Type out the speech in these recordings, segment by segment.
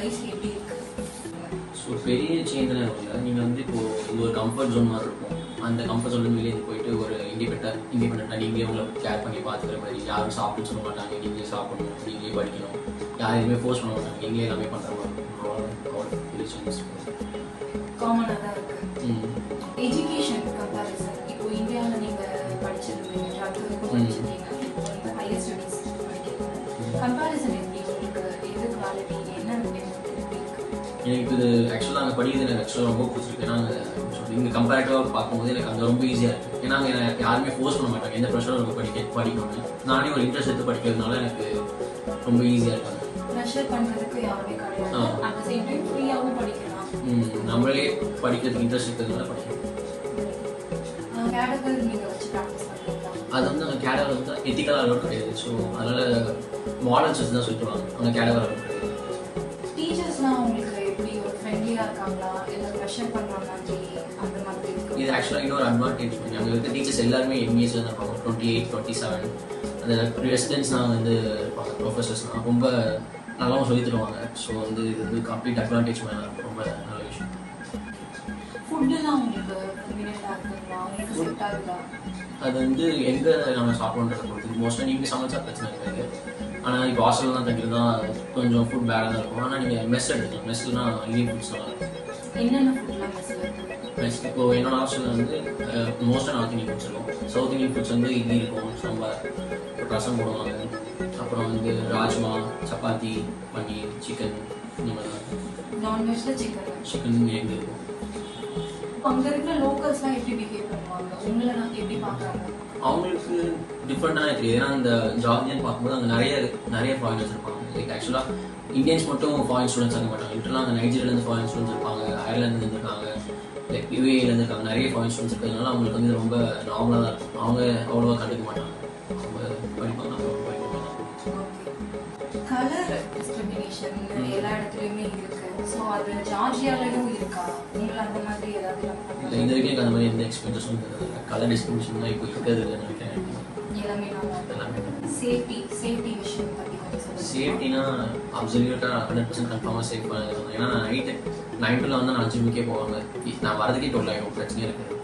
Life எப்படி இருக்கு? So பெரிய சேஞ்ச்லாம் இல்லை. நீங்கள் வந்து இப்போது இது ஒரு கம்ஃபர்ட் ஜோன் மாதிரி இருக்கும். அந்த கம்ஃபர்ட் ஜோன் வெளியே போயிட்டு ஒரு இண்டிபெண்ட்டாக நீங்களே உங்களை கேர் பண்ணி பார்த்துக்கிற மாதிரி, யாரும் சாப்பிட்டு சொல்ல மாட்டாங்க, நீங்களே சாப்பிடணும், நீங்களே படிக்கணும், யாரையுமே ஃபோர்ஸ் பண்ண மாட்டாங்க, நீங்களே எல்லாமே பண்ணுற மாதிரி பெரிய சேஞ்சஸ் காமனாக தான் இருக்கு. எஜுகேஷன் கம்பேரிசன் இப்போ இந்தியாவில் நீங்கள் படிச்சிருந்தீங்க, படிச்சிருந்தீங்க, இப்போ ஹையர் ஸ்டடீஸ் படிக்கிறீங்க, கம்பேரிசன் எப்படி உங்களுக்கு? எது குவாலிட்டி, என்ன எனக்கு இது ஆக்சுவலாக அங்கே படிக்கிறது எனக்கு ஆக்சுவலாக ரொம்ப பிடிச்சிருக்கு. ஏன்னா இங்கே கம்பேரிட்டிவாக பார்க்கும்போது எனக்கு அங்கே ரொம்ப ஈஸியாக இருக்குது. ஏன்னா அங்கே எனக்கு யாருமே ஃபோர்ஸ் பண்ண மாட்டாங்க, எந்த ப்ரெஷரும் எனக்கு படிக்கணும்னு. நானே ஒரு இன்ட்ரெஸ்ட் எடுத்து படிக்கிறதுனால எனக்கு ரொம்ப ஈஸியாக இருக்காங்க. ப்ரெஷர் பண்ணுறதுக்கு யாருமே கிடையாது. அட் த சேம் டைம் ஃப்ரீயாகவும் படிக்கலாம். நம்மளே படிக்கிறதுக்கு இன்ட்ரெஸ்ட் இருக்கிறதுனால படிக்கலாம். கேடகர் நீங்கள் வச்சு ப்ராக்டிஸ் பண்ணுறீங்களா? அது வந்து அங்கே கேடகர் வந்து எத்திக்கலாக அளவு கிடையாது. ஸோ அதனால் மாடல்ஸ் வச்சு தான் சொல்லிடுவாங்க, அங்கே கேடகர் அளவு கிடையாது. டீச்சர்ஸ்லாம் உங்களுக்கு எப்படி ஒரு ஃப்ரெண்ட்லியாக இருக்காங்களா, இல்லை ப்ரெஷர் பண்ணுற மாதிரி அந்த மாதிரி இருக்கு? இது ஆக்சுவலாக இன்னொரு அட்வான்டேஜ். அங்கே இருக்க டீச்சர்ஸ் எல்லாருமே எம்இஎஸ்ல தான் இருப்பாங்க. 28, 27 அந்த ரெசிடென்ட்ஸ்லாம் வந்து இருப்பாங்க. ப்ரொஃபஸர்ஸ்லாம் ரொம்ப நல்லாவும் சொல்லி தருவாங்க. ஸோ வந்து இது வந்து கம்ப்ளீட் அட்வான்டேஜ் மேலே ரொம்ப நல்ல விஷயம். ஃபுட்டுலாம் உங்களுக்கு கன்வீனியன்ட்டாக இருக்குங்களா, உங்களுக்கு செட் ஆகுதா? அது வந்து எங்கே நம்ம சாப்பிட்றோன்றதை பொறுத்து. மோஸ்ட்டாக நீங்கள் சமைச்சா பிரச்சனை கிடையாது. ஆனால் இப்போ ஹாஸ்டலில் தான் தங்கியிருந்தா கொஞ்சம் ஃபுட் பேடாக தான் இருக்கும். ஆனால் நீங்கள் மெஸ் எடுத்துக்கலாம். மெஸ்லாம் இந்தியன் ஃபுட்ஸ் நல்லா இருக்கும். என்னென்ன ஃபுட்லாம் மெஸ்ஸில் இருக்குது? மெஸ் இப்போது என்னோட ஹாஸ்டலில் வந்து மோஸ்ட்டாக நார்த் இந்தியன் ஃபுட்ஸ் இருக்கும். சவுத் இந்தியன் ஃபுட்ஸ் வந்து இட்லி இருக்கும், சாம்பார், ரசம் போடுவாங்க, அப்புறம் வந்து ராஜ்மா, சப்பாத்தி, பன்னீர், சிக்கன், இந்த மாதிரி தான். நான்வெஜ்ல சிக்கன் எக் இருக்கும். அங்கே இருக்கிற லோக்கல்ஸ்லாம் எப்படி பிஹேவ் பண்ணுவாங்க, உங்களை எப்படி பார்க்குறாங்க? அவங்களுக்கு டிஃப்ரெண்ட்டாக தெரியுது. ஏன்னா இந்த ஜார்ஜியன் பார்க்கும்போது அங்கே நிறைய ஃபாரினர்ஸ் இருப்பாங்க. லைக் ஆக்சுவலாக இந்தியன்ஸ் மட்டும் ஃபாரின் ஸ்டூடெண்ட்ஸ் ஆக மாட்டாங்க. லிட்டரலாக அங்கே நைஜீரியாலேருந்து ஃபாரின் ஸ்டூடெண்ட்ஸ் இருப்பாங்க, அயர்லாந்துலேருந்து இருக்காங்க, லைக் யூஏலேருந்து இருக்காங்க. நிறைய ஃபாரின் ஸ்டூடெண்ட்ஸ் இருக்கிறதுனால அவங்களுக்கு வந்து ரொம்ப நார்மலாக தான் இருக்கும். அவங்க அவ்வளோவா கண்டுக்க மாட்டாங்க, அவங்க படிப்பாங்க. கலர் டிஸ்கிரிமினேஷன் எல்லா இடத்துலையுமே இருக்கு. ஸோ அது ஜார்ஜியாலையும் இருக்கா? உங்களை அந்த மாதிரி ஏதாவது இல்லை, இது வரைக்கும் எனக்கு அந்த மாதிரி எந்த எக்ஸ்பீரியன்ஸும் இருந்தது. கலர் டிஸ்கிரிமினேஷன் தான் இப்போ இருக்கிறது நினைக்கிறேன். எல்லாமே சேஃப்டி விஷயம் பற்றி சேஃப்டினா அப்சல்யூட்டாக 100% கன்ஃபார்மாக சேஃப் பண்ணிருக்கோம். ஏன்னா நான் நைட்டு 9 to 11 தான் நான் ஜிம்முக்கே போவாங்க. நான் வரதுக்கே 12 ஆகிடும், பிரச்சனையே இருக்குது.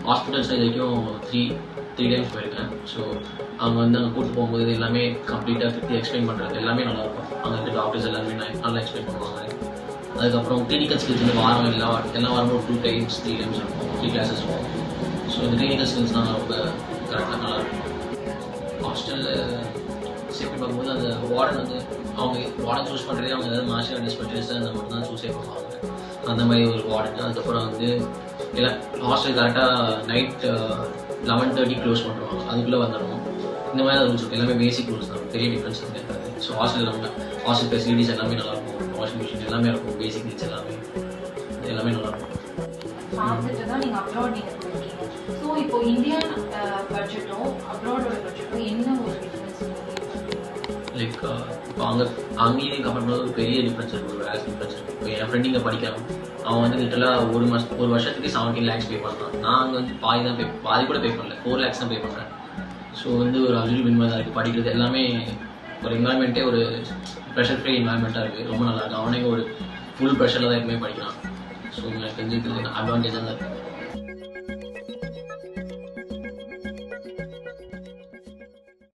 ஹாஸ்பிட்டல்ஸ் இது வரைக்கும் 3 டைம்ஸ் போயிருக்கேன். ஸோ அவங்க வந்து அங்கே கூப்பிட்டு போகும்போது எல்லாமே கம்ப்ளீட்டாக எக்ஸ்பிளைன் பண்ணுறது எல்லாமே நல்லாயிருக்கும். அங்கே இருக்க டாக்டர்ஸ் எல்லாமே நல்லா எக்ஸ்பிளைன் பண்ணுவாங்க. அதுக்கப்புறம் கிளினிக்கல் ஸ்கில்ஸ் வந்து வாரம் எல்லா வாரமும் 2 times 3 times இருக்கும், 3 classes இருக்கும். ஸோ இந்த கிளினிக்கல் ஸ்கில்ஸ்லாம் ரொம்ப கரெக்டாக நல்லாயிருக்கும். ஹாஸ்டலில் சேஃப்டி பார்க்கும்போது அந்த வார்டன் வந்து அவங்க வார்டன் சூஸ் பண்ணுறதே அவங்க ஏதாவது மாஸ்டர் ஸ்பெஷலிஸ்ட்டாக அந்த மட்டும் தான் சூஸே பண்ணுவாங்க. அந்த மாதிரி ஒரு வார்டன். அதுக்கப்புறம் வந்து எல்லாம் ஹாஸ்டல் கரெக்டாக நைட் 11:30 க்ளோஸ் பண்ணுவாங்க, அதுக்குள்ளே வந்துடணும். இந்த மாதிரி ரூல்ஸ் இருக்குது. எல்லாமே பேசிக் ரூல்ஸ் தான், பெரிய டிஃப்ரென்ஸ் இருக்காது. ஸோ ஹாஸ்டல் ஃபெசிலிட்டிஸ் எல்லாமே நல்லாயிருக்கும். வாஷிங் மிஷின் எல்லாமே இருக்கும், பேசிக் நீட்ஸ் எல்லாமே நல்லாயிருக்கும். பார்த்துட்டு தான் நீங்கள் அப்ராட் நீங்கள் போயிருக்கீங்க. ஸோ இப்போ இந்தியன் பட்ஜெட்டும் அப்ராடோட பட்ஜெட்டும் என்ன ஒரு டிஃப்ரென்ஸ்? லைக் இப்போ அங்கேயும் கம்பேர் பண்ணுறது ஒரு பெரிய டிஃப்ரென்ஸ் இருக்குது, ஒரு ஆஸ் டிஃப்ரென்ஸ் இருக்குது. இப்போ என் ஃப்ரெண்ட் இங்கே படிக்கிறான், அவன் வந்து லிட்டலாக ஒரு வருஷத்துக்கு 17 lakhs பே பண்ணுறான். நான் அங்கே வந்து பாதி கூட பே பண்ணல, 4 lakhs தான் பே பண்ணுறேன். ஸோ வந்து ஒரு அப்சல்யூட் வின்மை தான் இருக்குது. படிக்கிறது எல்லாமே ஒரு என்வாயன்மெண்ட்டே ஒரு ப்ரெஷர் ஃப்ரீ என்வாயன்மெண்ட்டாக இருக்குது, ரொம்ப நல்லா இருக்குது. அவனே ஒரு ஃபுல் ப்ரெஷரில் தான் எப்பவுமே படிக்கிறான். ஸோ எனக்கு வந்து இது அட்வான்டேஜாக தான் இருக்குது.